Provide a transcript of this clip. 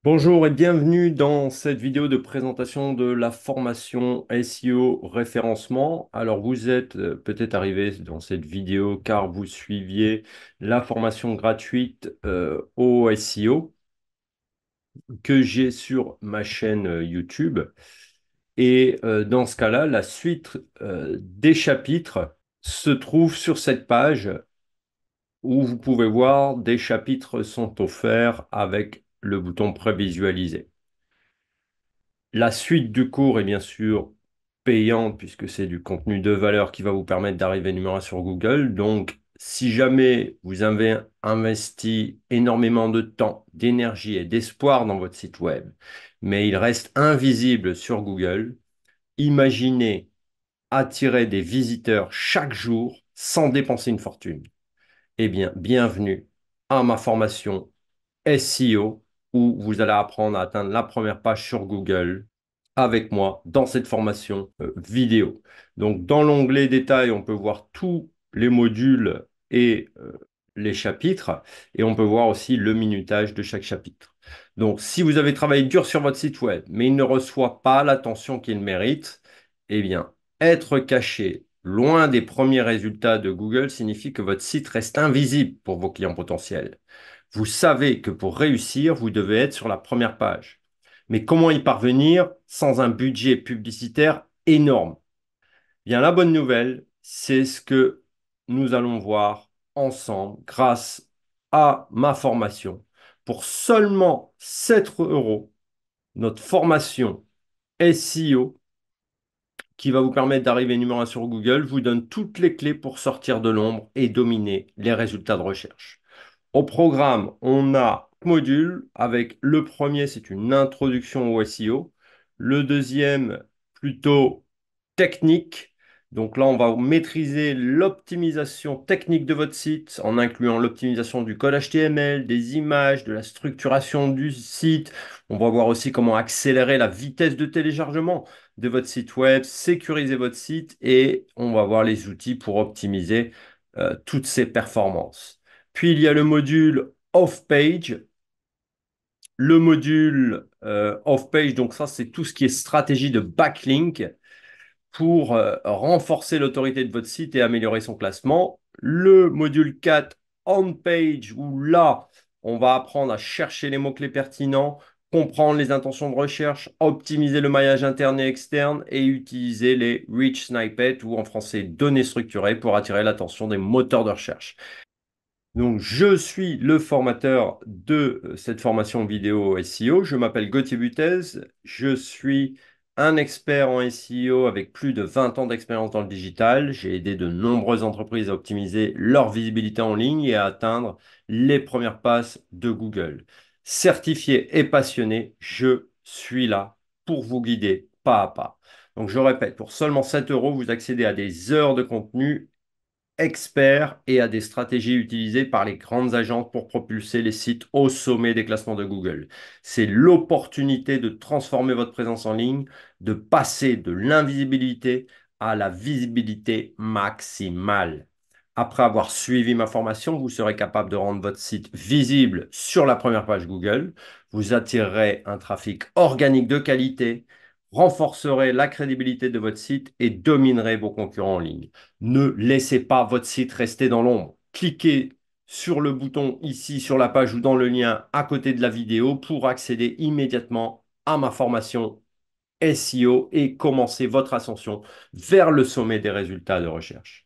Bonjour et bienvenue dans cette vidéo de présentation de la formation SEO référencement. Alors vous êtes peut-être arrivé dans cette vidéo car vous suiviez la formation gratuite au SEO que j'ai sur ma chaîne YouTube. Et dans ce cas-là, la suite des chapitres se trouve sur cette page où vous pouvez voir des chapitres sont offerts avec le bouton prévisualiser. La suite du cours est bien sûr payante puisque c'est du contenu de valeur qui va vous permettre d'arriver numéro 1 sur Google. Donc, si jamais vous avez investi énormément de temps, d'énergie et d'espoir dans votre site web, mais il reste invisible sur Google, imaginez attirer des visiteurs chaque jour sans dépenser une fortune. Eh bien, bienvenue à ma formation SEO où vous allez apprendre à atteindre la première page sur Google avec moi dans cette formation vidéo. Donc, dans l'onglet détails, on peut voir tous les modules et les chapitres et on peut voir aussi le minutage de chaque chapitre. Donc, si vous avez travaillé dur sur votre site web, mais il ne reçoit pas l'attention qu'il mérite, eh bien, être caché loin des premiers résultats de Google signifie que votre site reste invisible pour vos clients potentiels. Vous savez que pour réussir, vous devez être sur la première page. Mais comment y parvenir sans un budget publicitaire énorme? Bien, la bonne nouvelle, c'est ce que nous allons voir ensemble grâce à ma formation. Pour seulement 7 euros, notre formation SEO qui va vous permettre d'arriver numéro 1 sur Google vous donne toutes les clés pour sortir de l'ombre et dominer les résultats de recherche. Au programme, on a un module avec le premier, c'est une introduction au SEO. Le deuxième, plutôt technique. Donc là, on va maîtriser l'optimisation technique de votre site en incluant l'optimisation du code HTML, des images, de la structuration du site. On va voir aussi comment accélérer la vitesse de téléchargement de votre site web, sécuriser votre site et on va voir les outils pour optimiser toutes ces performances. Puis il y a le module off-page. Le module off-page, donc ça, c'est tout ce qui est stratégie de backlink pour renforcer l'autorité de votre site et améliorer son classement. Le module 4, on-page, où là, on va apprendre à chercher les mots-clés pertinents, comprendre les intentions de recherche, optimiser le maillage interne et externe et utiliser les rich snippets ou en français données structurées pour attirer l'attention des moteurs de recherche. Donc, je suis le formateur de cette formation vidéo SEO. Je m'appelle Gauthier Butez. Je suis un expert en SEO avec plus de 20 ans d'expérience dans le digital. J'ai aidé de nombreuses entreprises à optimiser leur visibilité en ligne et à atteindre les premières passes de Google. Certifié et passionné, je suis là pour vous guider pas à pas. Donc, je répète, pour seulement 7 euros, vous accédez à des heures de contenu experts et à des stratégies utilisées par les grandes agences pour propulser les sites au sommet des classements de Google. C'est l'opportunité de transformer votre présence en ligne, de passer de l'invisibilité à la visibilité maximale. Après avoir suivi ma formation, vous serez capable de rendre votre site visible sur la première page Google. Vous attirerez un trafic organique de qualité, renforcerez la crédibilité de votre site et dominerez vos concurrents en ligne. Ne laissez pas votre site rester dans l'ombre. Cliquez sur le bouton ici sur la page ou dans le lien à côté de la vidéo pour accéder immédiatement à ma formation SEO et commencer votre ascension vers le sommet des résultats de recherche.